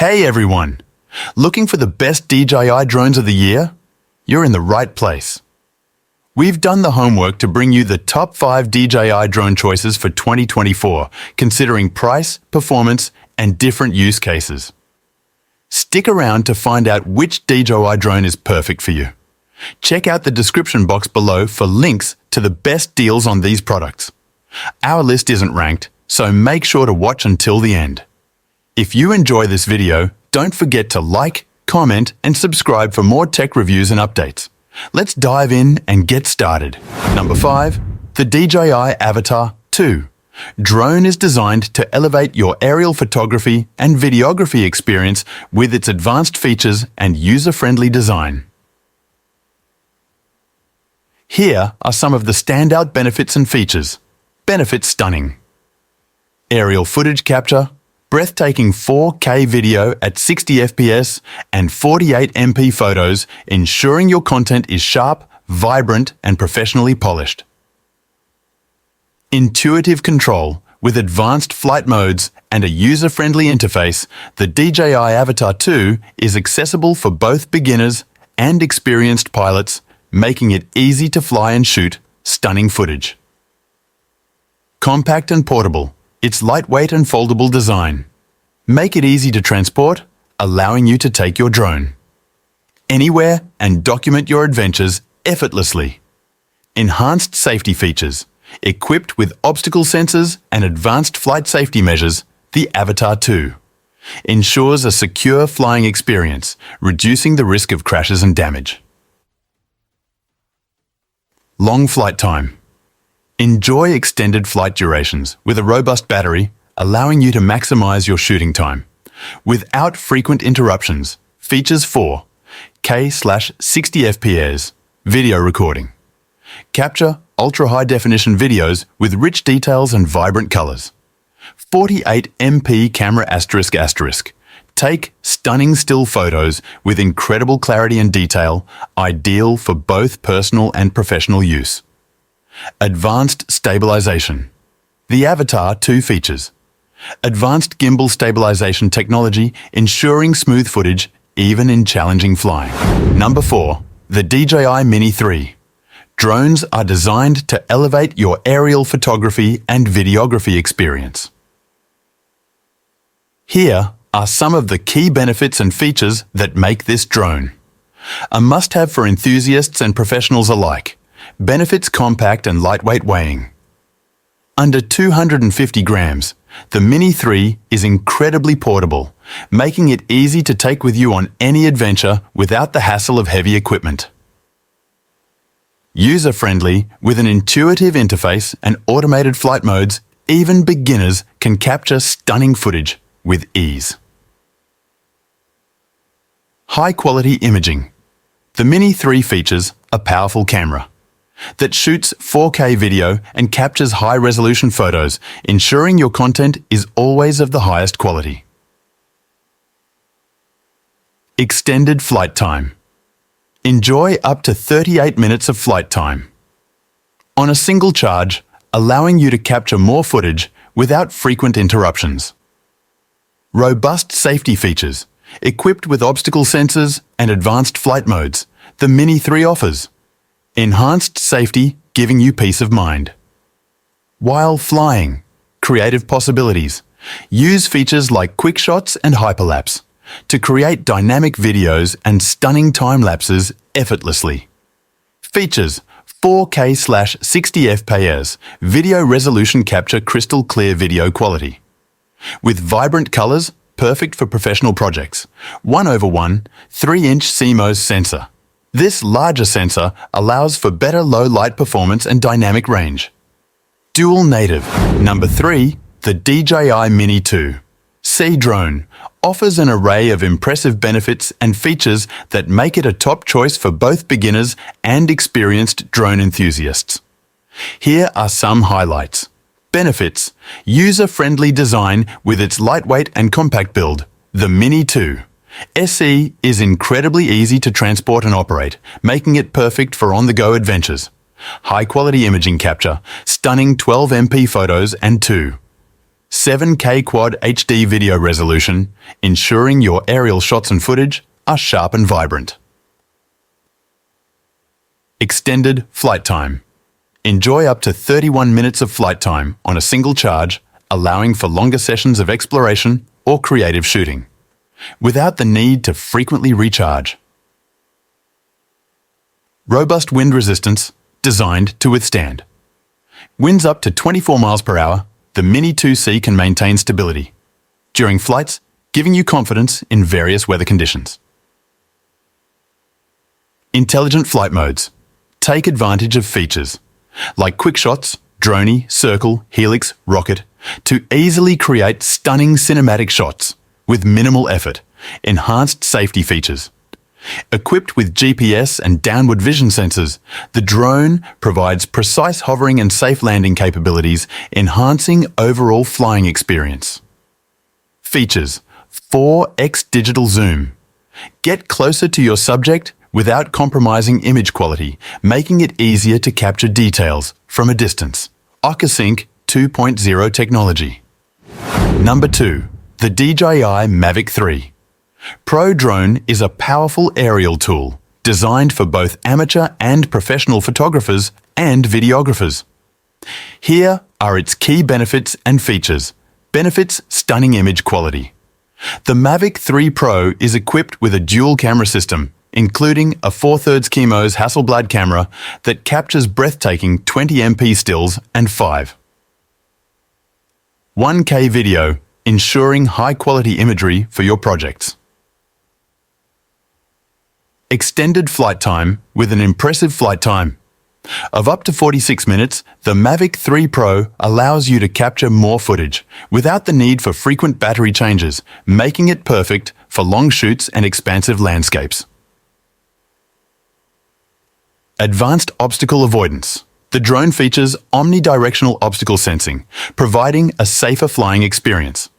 Hey everyone! Looking for the best DJI drones of the year? You're in the right place. We've done the homework to bring you the top 5 DJI drone choices for 2024, considering price, performance, and different use cases. Stick around to find out which DJI drone is perfect for you. Check out the description box below for links to the best deals on these products. Our list isn't ranked, so make sure to watch until the end. If you enjoy this video, don't forget to like, comment, and subscribe for more tech reviews and updates. Let's dive in and get started. Number 5. The DJI Avata 2. Drone is designed to elevate your aerial photography and videography experience with its advanced features and user-friendly design. Here are some of the standout benefits and features. Benefits stunning. Aerial footage capture, breathtaking 4K video at 60 FPS and 48 MP photos, ensuring your content is sharp, vibrant, and professionally polished. Intuitive control with advanced flight modes and a user-friendly interface, the DJI Avata 2 is accessible for both beginners and experienced pilots, making it easy to fly and shoot stunning footage. Compact and portable. Its lightweight and foldable design make it easy to transport, allowing you to take your drone anywhere and document your adventures effortlessly. Enhanced safety features. Equipped with obstacle sensors and advanced flight safety measures, the Avata 2 ensures a secure flying experience, reducing the risk of crashes and damage. Long flight time. Enjoy extended flight durations with a robust battery, allowing you to maximize your shooting time. Without frequent interruptions, features 4K/60 FPS video recording. Capture ultra-high-definition videos with rich details and vibrant colors. 48 MP camera ***. Take stunning still photos with incredible clarity and detail, ideal for both personal and professional use. Advanced stabilization. The Avata 2 features advanced gimbal stabilization technology, ensuring smooth footage even in challenging flying. Number 4. The DJI Mini 3. Drones are designed to elevate your aerial photography and videography experience. Here are some of the key benefits and features that make this drone a must-have for enthusiasts and professionals alike. Benefits: compact and lightweight weighing. Under 250 grams, the Mini 3 is incredibly portable, making it easy to take with you on any adventure without the hassle of heavy equipment. User-friendly, with an intuitive interface and automated flight modes, even beginners can capture stunning footage with ease. High-quality imaging. The Mini 3 features a powerful camera that shoots 4K video and captures high-resolution photos, ensuring your content is always of the highest quality. Extended flight time. Enjoy up to 38 minutes of flight time on a single charge, allowing you to capture more footage without frequent interruptions. Robust safety features. Equipped with obstacle sensors and advanced flight modes, the Mini 3 offers enhanced safety, giving you peace of mind. While flying, creative possibilities. Use features like quick shots and hyperlapse to create dynamic videos and stunning time lapses effortlessly. Features: 4K/60 FPS video resolution capture, crystal clear video quality with vibrant colors, perfect for professional projects. 1/1 3-inch CMOS sensor. This larger sensor allows for better low light performance and dynamic range. Dual native. Number 3. The DJI Mini 2 Sea drone offers an array of impressive benefits and features that make it a top choice for both beginners and experienced drone enthusiasts. Here are some highlights. Benefits: user-friendly design with its lightweight and compact build. The Mini 2 SE is incredibly easy to transport and operate, making it perfect for on-the-go adventures. High-quality imaging capture, stunning 12 MP photos and 7K Quad HD video resolution, ensuring your aerial shots and footage are sharp and vibrant. Extended flight time. Enjoy up to 31 minutes of flight time on a single charge, allowing for longer sessions of exploration or creative shooting, without the need to frequently recharge. Robust wind resistance, designed to withstand. Winds up to 24 miles per hour, the Mini 2C can maintain stability during flights, giving you confidence in various weather conditions. Intelligent flight modes. Take advantage of features like quick shots, droney, circle, helix, rocket, to easily create stunning cinematic shots with minimal effort. Enhanced safety features. Equipped with GPS and downward vision sensors, the drone provides precise hovering and safe landing capabilities, enhancing overall flying experience. Features: 4x digital zoom. Get closer to your subject without compromising image quality, making it easier to capture details from a distance. OcuSync 2.0 technology. Number 2. The DJI Mavic 3. Pro Drone is a powerful aerial tool designed for both amateur and professional photographers and videographers. Here are its key benefits and features. Benefits: stunning image quality. The Mavic 3 Pro is equipped with a dual camera system, including a 4/3 Chemos Hasselblad camera that captures breathtaking 20MP stills and 1K video, ensuring high-quality imagery for your projects. Extended flight time with an impressive flight time of up to 46 minutes, the Mavic 3 Pro allows you to capture more footage without the need for frequent battery changes, making it perfect for long shoots and expansive landscapes. Advanced obstacle avoidance. The drone features omnidirectional obstacle sensing, providing a safer flying experience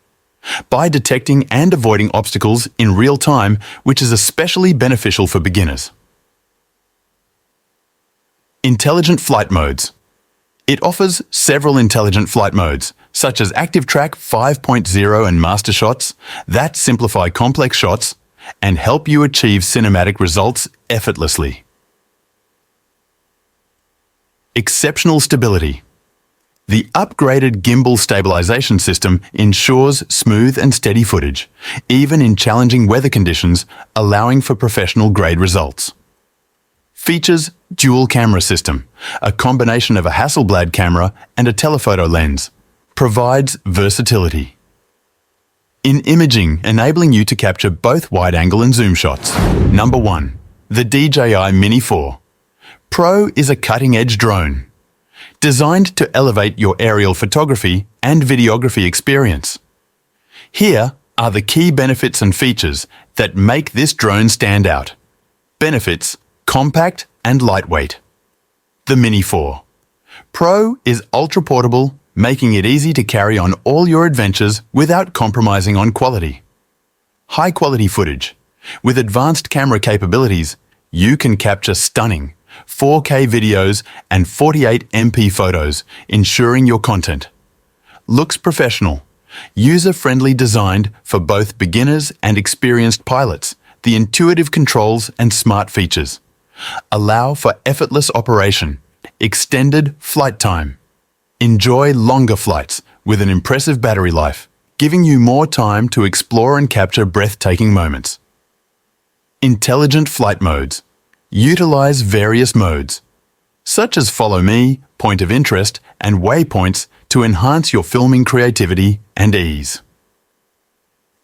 by detecting and avoiding obstacles in real time, which is especially beneficial for beginners. Intelligent flight modes. It offers several intelligent flight modes, such as Active Track 5.0 and Master Shots, that simplify complex shots and help you achieve cinematic results effortlessly. Exceptional stability. The upgraded gimbal stabilization system ensures smooth and steady footage, even in challenging weather conditions, allowing for professional-grade results. Features: dual camera system, a combination of a Hasselblad camera and a telephoto lens. Provides versatility in imaging, enabling you to capture both wide-angle and zoom shots. Number 1. The DJI Mini 4 Pro is a cutting-edge drone designed to elevate your aerial photography and videography experience. Here are the key benefits and features that make this drone stand out. Benefits: compact and lightweight. The Mini 4 Pro is ultra-portable, making it easy to carry on all your adventures without compromising on quality. High-quality footage. With advanced camera capabilities, you can capture stunning 4K videos and 48MP photos, ensuring your content looks professional. User-friendly, designed for both beginners and experienced pilots. The intuitive controls and smart features allow for effortless operation. Extended flight time. Enjoy longer flights with an impressive battery life, giving you more time to explore and capture breathtaking moments. Intelligent flight modes. Utilize various modes, such as Follow Me, Point of Interest, and Waypoints to enhance your filming creativity and ease.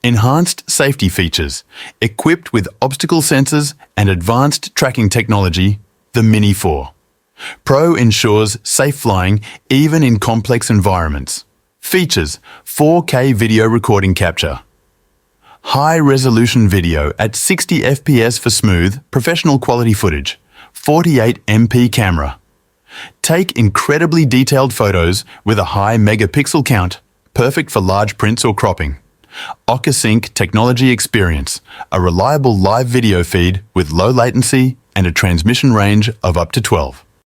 Enhanced safety features. Equipped with obstacle sensors and advanced tracking technology, the Mini 4 Pro ensures safe flying even in complex environments. Features: 4K video recording capture. High-resolution video at 60 FPS for smooth, professional quality footage. 48MP camera. Take incredibly detailed photos with a high megapixel count, perfect for large prints or cropping. OcuSync technology experience, a reliable live video feed with low latency and a transmission range of up to 12